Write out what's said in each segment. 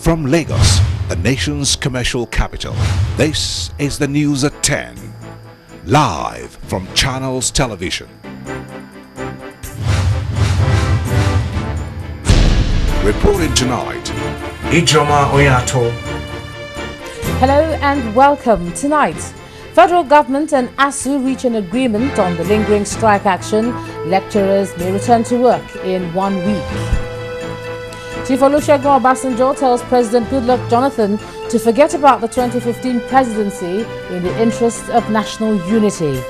From Lagos, the nation's commercial capital, this is the news at 10, live from Channels Television. Reporting tonight, Ijoma Oyato. Hello and welcome. Tonight, federal government and ASU reach an agreement on the lingering strike action. Lecturers may return to work in 1 week. Chief Olusegun Obasanjo tells President Goodluck Jonathan to forget about the 2015 presidency in the interest of national unity.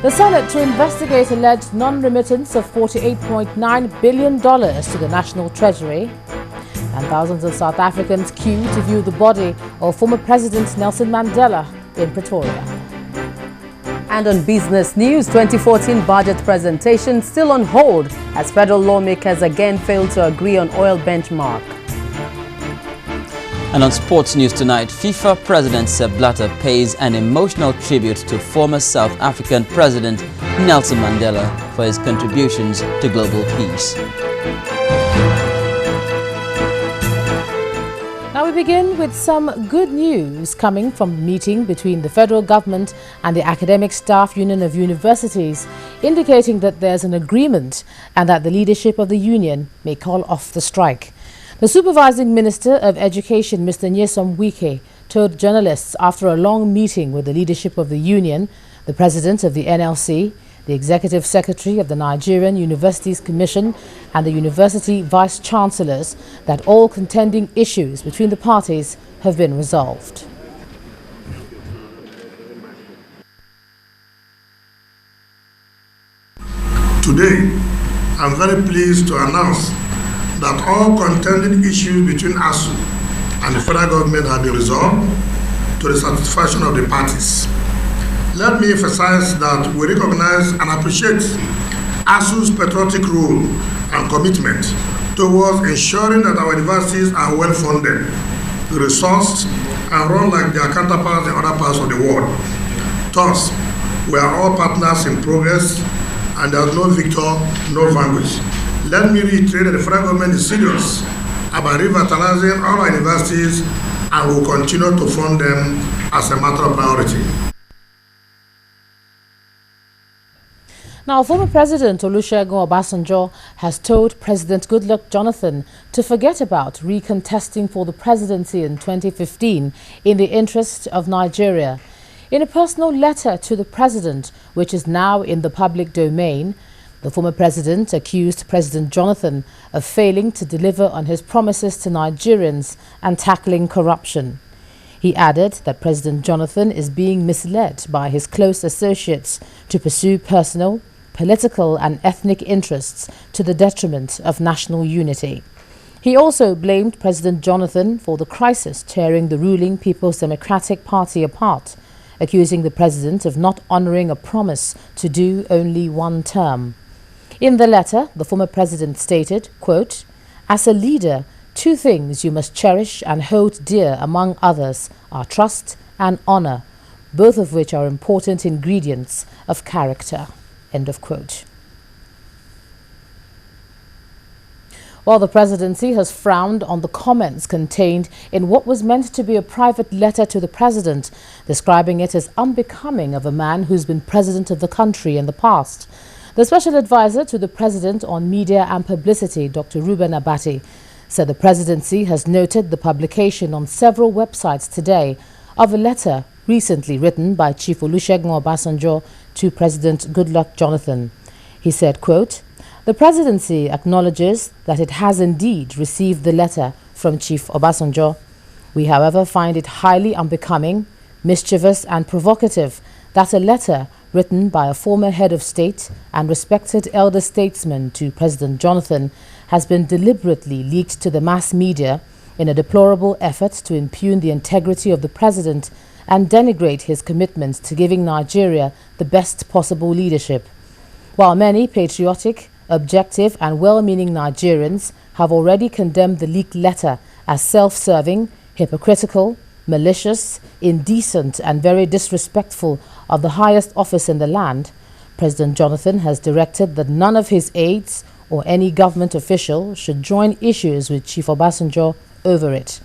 The Senate to investigate alleged non-remittance of $48.9 billion to the National Treasury. And thousands of South Africans queue to view the body of former President Nelson Mandela in Pretoria. And on business news, 2014 budget presentation still on hold as federal lawmakers again failed to agree on oil benchmark. And on sports news tonight, FIFA President Sepp Blatter pays an emotional tribute to former South African President Nelson Mandela for his contributions to global peace. Now we begin with some good news coming from a meeting between the federal government and the Academic Staff Union of Universities, indicating that there's an agreement and that the leadership of the union may call off the strike. The Supervising Minister of Education, Mr. Nyesom Wike, told journalists after a long meeting with the leadership of the union, the President of the NLC, the Executive Secretary of the Nigerian Universities Commission and the University Vice-Chancellors that all contending issues between the parties have been resolved. Today, I'm very pleased to announce that all contending issues between ASU and the federal government have been resolved to the satisfaction of the parties. Let me emphasize that we recognize and appreciate ASU's patriotic role and commitment towards ensuring that our universities are well funded, resourced, and run like their counterparts in other parts of the world. Thus, we are all partners in progress, and there is no victor, no vanquish. Let me reiterate that the federal government is serious about revitalizing all our universities and will continue to fund them as a matter of priority. Now, former President Olusegun Obasanjo has told President Goodluck Jonathan to forget about recontesting for the presidency in 2015 in the interest of Nigeria. In a personal letter to the president, which is now in the public domain, the former president accused President Jonathan of failing to deliver on his promises to Nigerians and tackling corruption. He added that President Jonathan is being misled by his close associates to pursue personal, political and ethnic interests to the detriment of national unity. He also blamed President Jonathan for the crisis tearing the ruling People's Democratic Party apart, accusing the president of not honoring a promise to do only one term. In the letter, the former president stated, quote, "As a leader, two things you must cherish and hold dear among others are trust and honor, both of which are important ingredients of character." End of quote. While the presidency has frowned on the comments contained in what was meant to be a private letter to the president, describing it as unbecoming of a man who's been president of the country in the past, the special advisor to the president on media and publicity, Dr. Reuben Abati, said the presidency has noted the publication on several websites today of a letter recently written by Chief Olusegun Obasanjo to President Goodluck Jonathan. He said, quote, "The presidency acknowledges that it has indeed received the letter from Chief Obasanjo. We, however, find it highly unbecoming, mischievous and provocative that a letter written by a former head of state and respected elder statesman to President Jonathan has been deliberately leaked to the mass media in a deplorable effort to impugn the integrity of the president and denigrate his commitment to giving Nigeria the best possible leadership. While many patriotic, objective and well-meaning Nigerians have already condemned the leaked letter as self-serving, hypocritical, malicious, indecent and very disrespectful of the highest office in the land, President Jonathan has directed that none of his aides or any government official should join issues with Chief Obasanjo over it.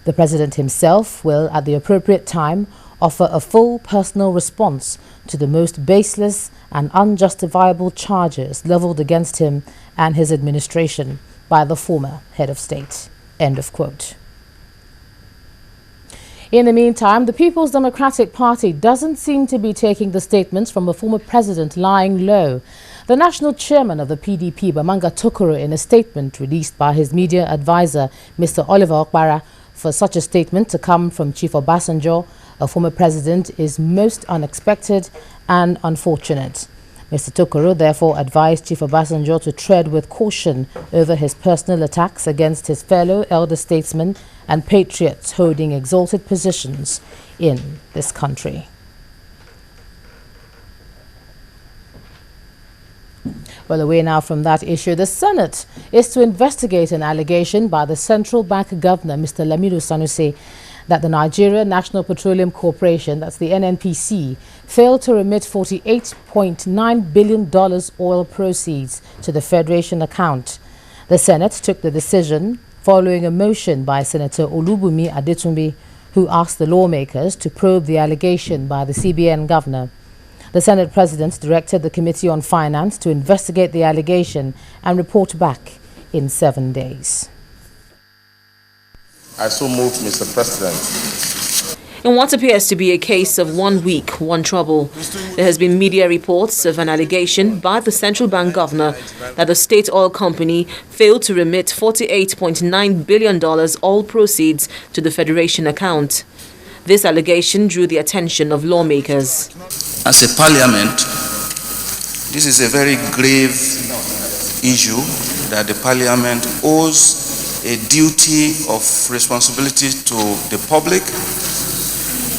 The president himself will, at the appropriate time, offer a full personal response to the most baseless and unjustifiable charges leveled against him and his administration by the former head of state. End of quote. In the meantime, the People's Democratic Party doesn't seem to be taking the statements from the former president lying low. The national chairman of the PDP, Bamanga Tokoro, in a statement released by his media advisor, Mr. Oliver Okpara, for such a statement to come from Chief Obasanjo, a former president, is most unexpected and unfortunate. Mr. Tokoro therefore advised Chief Obasanjo to tread with caution over his personal attacks against his fellow elder statesmen and patriots holding exalted positions in this country. Well, away now from that issue, the Senate is to investigate an allegation by the Central Bank Governor, Mr. Lamido Sanusi, that the Nigeria National Petroleum Corporation, that's the NNPC, failed to remit $48.9 billion oil proceeds to the Federation account. The Senate took the decision following a motion by Senator Olubunmi Adetunbi, who asked the lawmakers to probe the allegation by the CBN governor. The Senate President directed the Committee on Finance to investigate the allegation and report back in 7 days. I so move, Mr. President. In what appears to be a case of 1 week, one trouble, there has been media reports of an allegation by the central bank governor that the state oil company failed to remit $48.9 billion oil proceeds to the Federation account. This allegation drew the attention of lawmakers. As a parliament, this is a very grave issue that the parliament owes a duty of responsibility to the public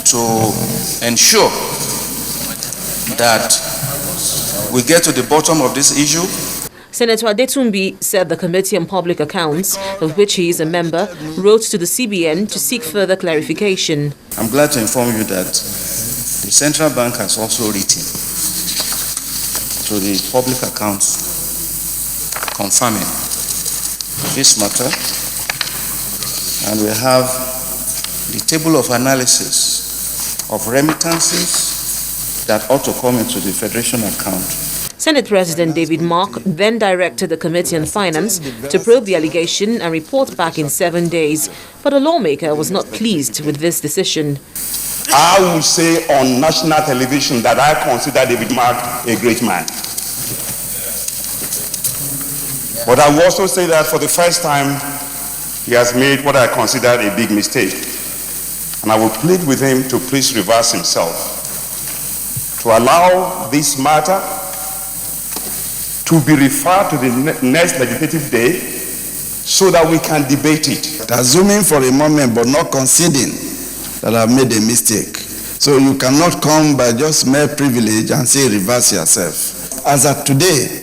to ensure that we get to the bottom of this issue. Senator Adetunbi said the Committee on Public Accounts, of which he is a member, wrote to the CBN to seek further clarification. I'm glad to inform you that the Central Bank has also written to the Public Accounts confirming this matter, and we have the table of analysis of remittances that ought to come into the Federation account. Senate President David Mark then directed the Committee on Finance to probe the allegation and report back in 7 days, but a lawmaker was not pleased with this decision. I will say on national television that I consider David Mark a great man. But I will also say that for the first time, he has made what I consider a big mistake. And I will plead with him to please reverse himself, to allow this matter to be referred to the next legislative day so that we can debate it. Assuming for a moment, but not conceding that I've made a mistake. So you cannot come by just mere privilege and say reverse yourself. As at today,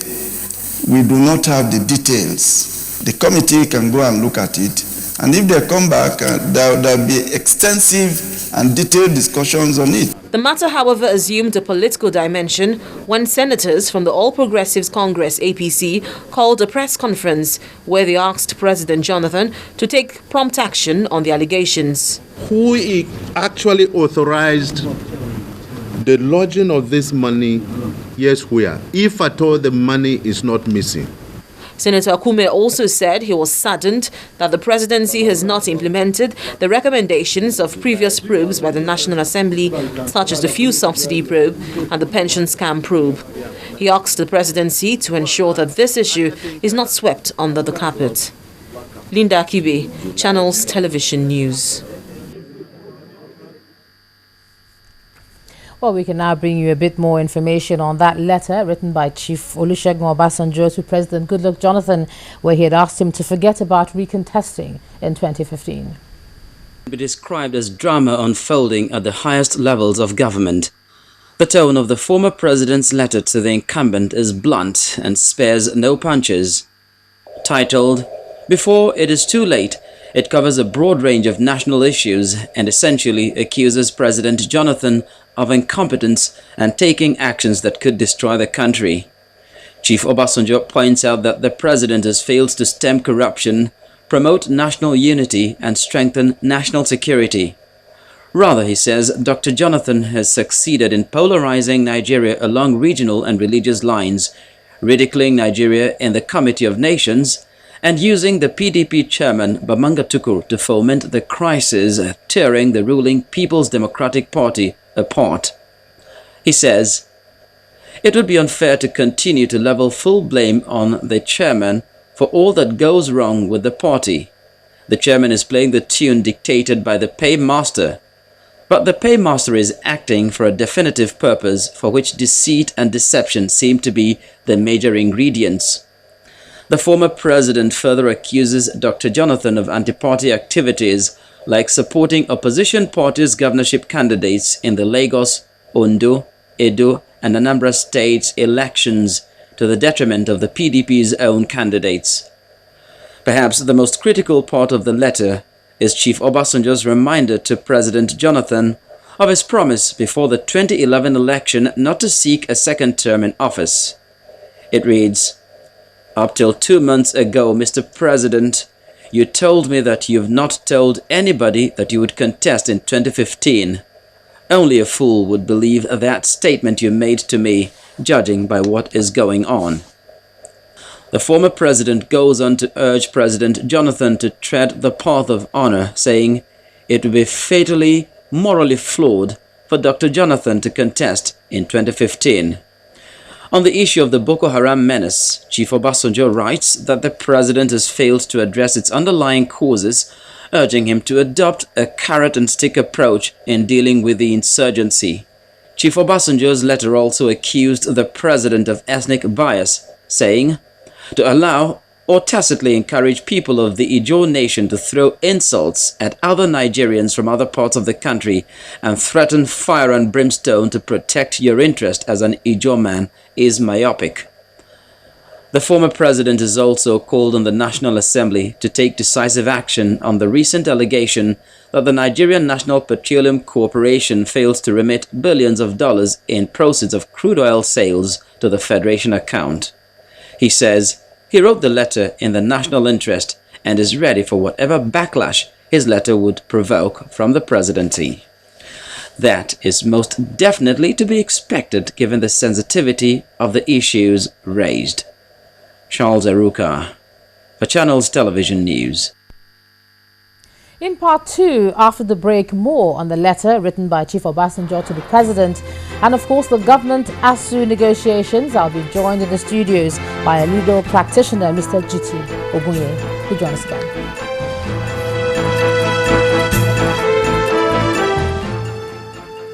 we do not have the details. The committee can go and look at it, and if they come back, there will be extensive and detailed discussions on it. The matter, however, assumed a political dimension when senators from the All Progressives Congress, APC, called a press conference where they asked President Jonathan to take prompt action on the allegations. Who actually authorized the lodging of this money? Yes, where? If at all the money is not missing. Senator Akume also said he was saddened that the presidency has not implemented the recommendations of previous probes by the National Assembly, such as the fuel subsidy probe and the pension scam probe. He asked the presidency to ensure that this issue is not swept under the carpet. Linda Akibe, Channels Television News. Well, we can now bring you a bit more information on that letter written by Chief Olusegun Obasanjo to President Goodluck Jonathan, where he had asked him to forget about recontesting in 2015. Be described as drama unfolding at the highest levels of government. The tone of the former president's letter to the incumbent is blunt and spares no punches. Titled, "Before It Is Too Late," it covers a broad range of national issues and essentially accuses President Jonathan of incompetence and taking actions that could destroy the country. Chief Obasanjo points out that the president has failed to stem corruption, promote national unity and strengthen national security. Rather, he says, Dr. Jonathan has succeeded in polarizing Nigeria along regional and religious lines, ridiculing Nigeria in the Committee of Nations, and using the PDP chairman Bamanga Tukur to foment the crisis, tearing the ruling People's Democratic Party apart. He says, it would be unfair to continue to level full blame on the chairman for all that goes wrong with the party. The chairman is playing the tune dictated by the paymaster, but the paymaster is acting for a definitive purpose for which deceit and deception seem to be the major ingredients. The former president further accuses Dr. Jonathan of anti-party activities like supporting opposition parties' governorship candidates in the Lagos, Ondo, Edo, and Anambra states elections to the detriment of the PDP's own candidates. Perhaps the most critical part of the letter is Chief Obasanjo's reminder to President Jonathan of his promise before the 2011 election not to seek a second term in office. It reads, "Up till 2 months ago, Mr. President, you told me that you've not told anybody that you would contest in 2015. Only a fool would believe that statement you made to me, judging by what is going on." The former president goes on to urge President Jonathan to tread the path of honor, saying it would be fatally, morally flawed for Dr. Jonathan to contest in 2015. On the issue of the Boko Haram menace, Chief Obasanjo writes that the president has failed to address its underlying causes, urging him to adopt a carrot-and-stick approach in dealing with the insurgency. Chief Obasanjo's letter also accused the president of ethnic bias, saying, to allow or tacitly encourage people of the Ijaw nation to throw insults at other Nigerians from other parts of the country and threaten fire and brimstone to protect your interest as an Ijaw man is myopic. The former president has also called on the National Assembly to take decisive action on the recent allegation that the Nigerian National Petroleum Corporation failed to remit billions of dollars in proceeds of crude oil sales to the Federation account. He says he wrote the letter in the national interest and is ready for whatever backlash his letter would provoke from the presidency. That is most definitely to be expected given the sensitivity of the issues raised. Charles Aruka, for Channels Television News. In part 2, after the break, more on the letter written by Chief Obasanjo to the president and, of course, the government-ASUU negotiations. I'll be joined in the studios by a legal practitioner, Mr. G.T. Ogunye. He joins us again.